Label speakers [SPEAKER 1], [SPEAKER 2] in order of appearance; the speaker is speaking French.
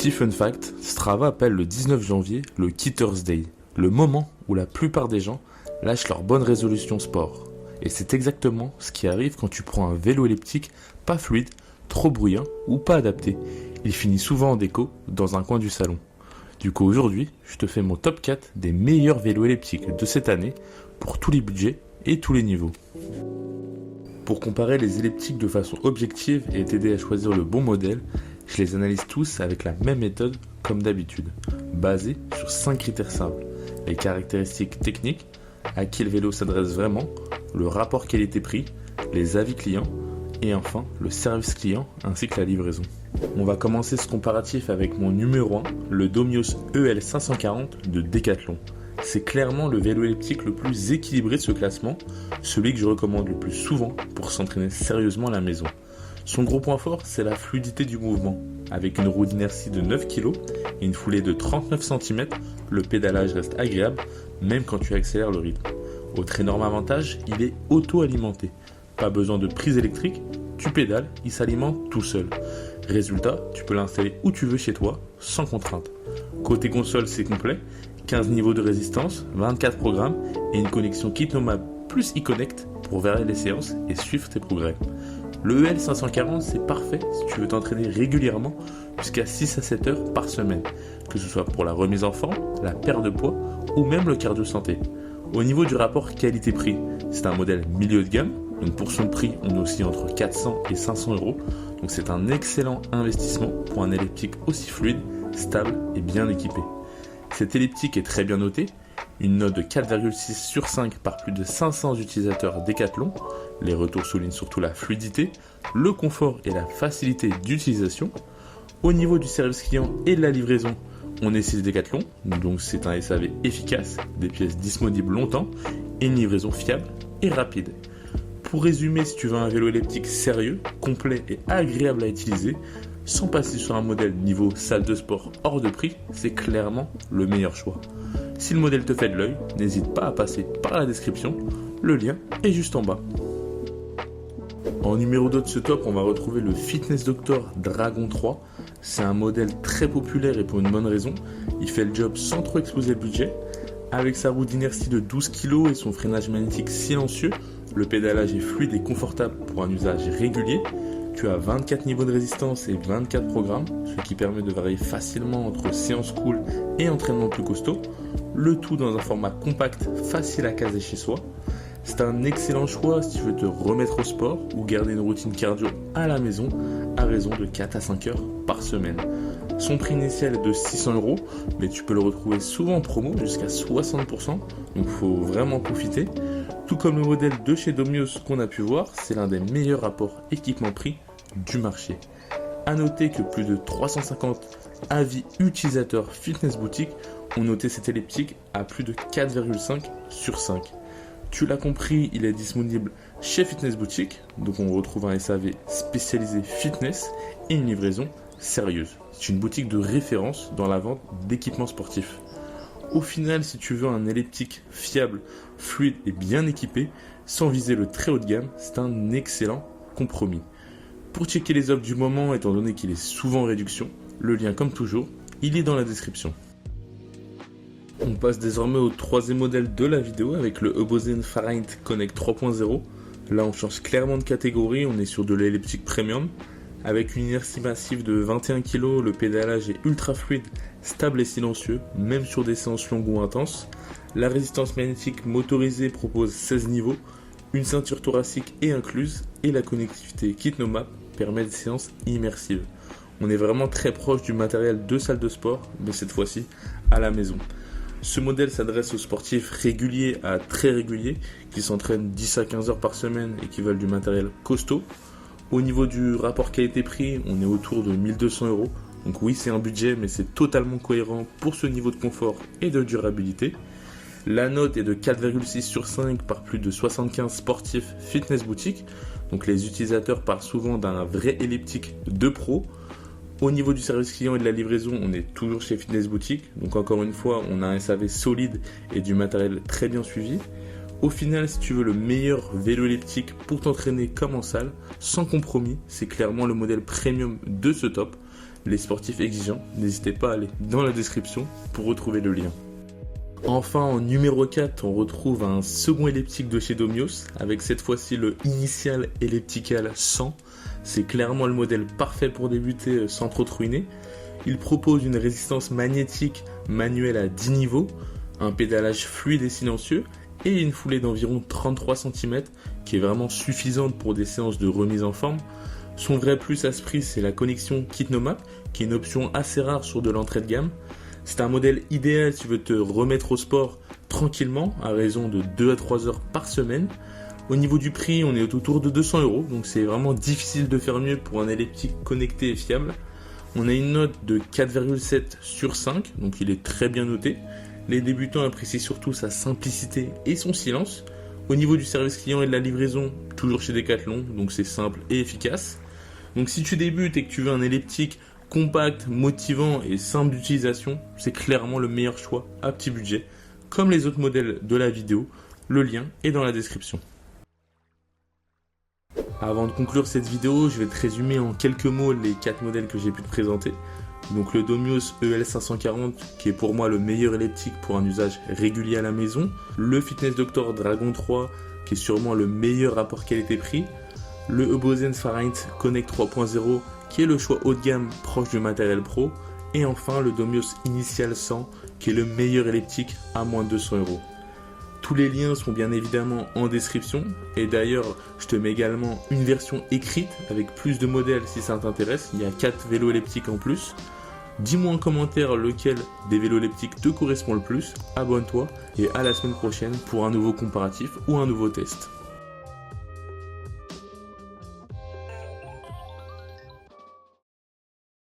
[SPEAKER 1] Petit fun fact, Strava appelle le 19 janvier le Kitters Day, le moment où la plupart des gens lâchent leur bonne résolution sport. Et c'est exactement ce qui arrive quand tu prends un vélo elliptique pas fluide, trop bruyant ou pas adapté. Il finit souvent en déco dans un coin du salon. Du coup aujourd'hui, je te fais mon top 4 des meilleurs vélos elliptiques de cette année pour tous les budgets et tous les niveaux. Pour comparer les elliptiques de façon objective et t'aider à choisir le bon modèle, je les analyse tous avec la même méthode comme d'habitude, basée sur 5 critères simples. Les caractéristiques techniques, à qui le vélo s'adresse vraiment, le rapport qualité-prix, les avis clients et enfin le service client ainsi que la livraison. On va commencer ce comparatif avec mon numéro 1, le Domios EL540 de Decathlon. C'est clairement le vélo elliptique le plus équilibré de ce classement, celui que je recommande le plus souvent pour s'entraîner sérieusement à la maison. Son gros point fort, c'est la fluidité du mouvement. Avec une roue d'inertie de 9 kg et une foulée de 39 cm, le pédalage reste agréable même quand tu accélères le rythme. Autre énorme avantage, il est auto-alimenté. Pas besoin de prise électrique, tu pédales, il s'alimente tout seul. Résultat, tu peux l'installer où tu veux chez toi, sans contrainte. Côté console, c'est complet, 15 niveaux de résistance, 24 programmes et une connexion KitNomad plus iConnect pour varier les séances et suivre tes progrès. Le EL540, c'est parfait si tu veux t'entraîner régulièrement jusqu'à 6 à 7 heures par semaine, que ce soit pour la remise en forme, la perte de poids ou même le cardio santé. Au niveau du rapport qualité-prix, c'est un modèle milieu de gamme, donc pour son prix, on est aussi entre 400 et 500 euros, donc c'est un excellent investissement pour un elliptique aussi fluide, stable et bien équipé. Cet elliptique est très bien noté, une note de 4,6 sur 5 par plus de 500 utilisateurs Decathlon. Les retours soulignent surtout la fluidité, le confort et la facilité d'utilisation. Au niveau du service client et de la livraison, on est 6 Decathlon, donc c'est un SAV efficace, des pièces disponibles longtemps et une livraison fiable et rapide. Pour résumer, si tu veux un vélo elliptique sérieux, complet et agréable à utiliser, sans passer sur un modèle niveau salle de sport hors de prix, c'est clairement le meilleur choix. Si le modèle te fait de l'œil, n'hésite pas à passer par la description, le lien est juste en bas. En numéro 2 de ce top, on va retrouver le Fitness Doctor Dragon 3. C'est un modèle très populaire et pour une bonne raison, il fait le job sans trop exploser le budget. Avec sa roue d'inertie de 12 kg et son freinage magnétique silencieux, le pédalage est fluide et confortable pour un usage régulier. Tu as 24 niveaux de résistance et 24 programmes, ce qui permet de varier facilement entre séances cool et entraînement plus costaud, le tout dans un format compact, facile à caser chez soi. C'est un excellent choix si tu veux te remettre au sport ou garder une routine cardio à la maison à raison de 4 à 5 heures par semaine. Son prix initial est de 600 euros, mais tu peux le retrouver souvent en promo jusqu'à 60%, donc il faut vraiment profiter. Tout comme le modèle de chez Domios qu'on a pu voir, c'est l'un des meilleurs rapports équipement-prix du marché. A noter que plus de 350 avis utilisateurs Fitness Boutique ont noté cet elliptique à plus de 4,5 sur 5. Tu l'as compris, il est disponible chez Fitness Boutique, donc on retrouve un SAV spécialisé fitness et une livraison sérieuse. C'est une boutique de référence dans la vente d'équipements sportifs. Au final, si tu veux un elliptique fiable, fluide et bien équipé, sans viser le très haut de gamme, c'est un excellent compromis. Pour checker les offres du moment, étant donné qu'il est souvent en réduction, le lien comme toujours, il est dans la description. On passe désormais au troisième modèle de la vidéo avec le Obozen Fahrenheit Connect 3.0. Là on change clairement de catégorie, on est sur de l'elliptique premium. Avec une inertie massive de 21 kg, le pédalage est ultra fluide, stable et silencieux, même sur des séances longues ou intenses. La résistance magnétique motorisée propose 16 niveaux, une ceinture thoracique est incluse et la connectivité KitNomad permet des séances immersives. On est vraiment très proche du matériel de salle de sport, mais cette fois-ci à la maison. Ce modèle s'adresse aux sportifs réguliers à très réguliers qui s'entraînent 10 à 15 heures par semaine et qui veulent du matériel costaud. Au niveau du rapport qualité-prix, on est autour de 1200 euros. Donc oui, c'est un budget, mais c'est totalement cohérent pour ce niveau de confort et de durabilité. La note est de 4,6 sur 5 par plus de 75 sportifs Fitness Boutique. Donc les utilisateurs parlent souvent d'un vrai elliptique de pro. Au niveau du service client et de la livraison, on est toujours chez Fitness Boutique. Donc encore une fois, on a un SAV solide et du matériel très bien suivi. Au final, si tu veux le meilleur vélo elliptique pour t'entraîner comme en salle, sans compromis, c'est clairement le modèle premium de ce top. Les sportifs exigeants, n'hésitez pas à aller dans la description pour retrouver le lien. Enfin, en numéro 4, on retrouve un second elliptique de chez Domios, avec cette fois-ci le Initial Elliptical 100. C'est clairement le modèle parfait pour débuter sans trop te ruiner. Il propose une résistance magnétique manuelle à 10 niveaux, un pédalage fluide et silencieux, et une foulée d'environ 33 cm, qui est vraiment suffisante pour des séances de remise en forme. Son vrai plus à ce prix, c'est la connexion KitNoMap, qui est une option assez rare sur de l'entrée de gamme. C'est un modèle idéal si tu veux te remettre au sport tranquillement, à raison de 2 à 3 heures par semaine. Au niveau du prix, on est autour de 200 €, donc c'est vraiment difficile de faire mieux pour un elliptique connecté et fiable. On a une note de 4,7 sur 5, donc il est très bien noté. Les débutants apprécient surtout sa simplicité et son silence. Au niveau du service client et de la livraison, toujours chez Decathlon, donc c'est simple et efficace. Donc si tu débutes et que tu veux un elliptique compact, motivant et simple d'utilisation, c'est clairement le meilleur choix à petit budget, comme les autres modèles de la vidéo. Le lien est dans la description. Avant de conclure cette vidéo, je vais te résumer en quelques mots les 4 modèles que j'ai pu te présenter. Donc le Domios EL540 qui est pour moi le meilleur elliptique pour un usage régulier à la maison, le Fitness Doctor Dragon 3 qui est sûrement le meilleur rapport qualité-prix, le Ebozen Fahrenheit Connect 3.0 qui est le choix haut de gamme proche du matériel pro, et enfin le Domios Initial 100 qui est le meilleur elliptique à moins de 200 €. Tous les liens sont bien évidemment en description, et d'ailleurs je te mets également une version écrite avec plus de modèles si ça t'intéresse. Il y a 4 vélos elliptiques en plus. Dis-moi en commentaire lequel des vélos elliptiques te correspond le plus, abonne-toi et à la semaine prochaine pour un nouveau comparatif ou un nouveau test.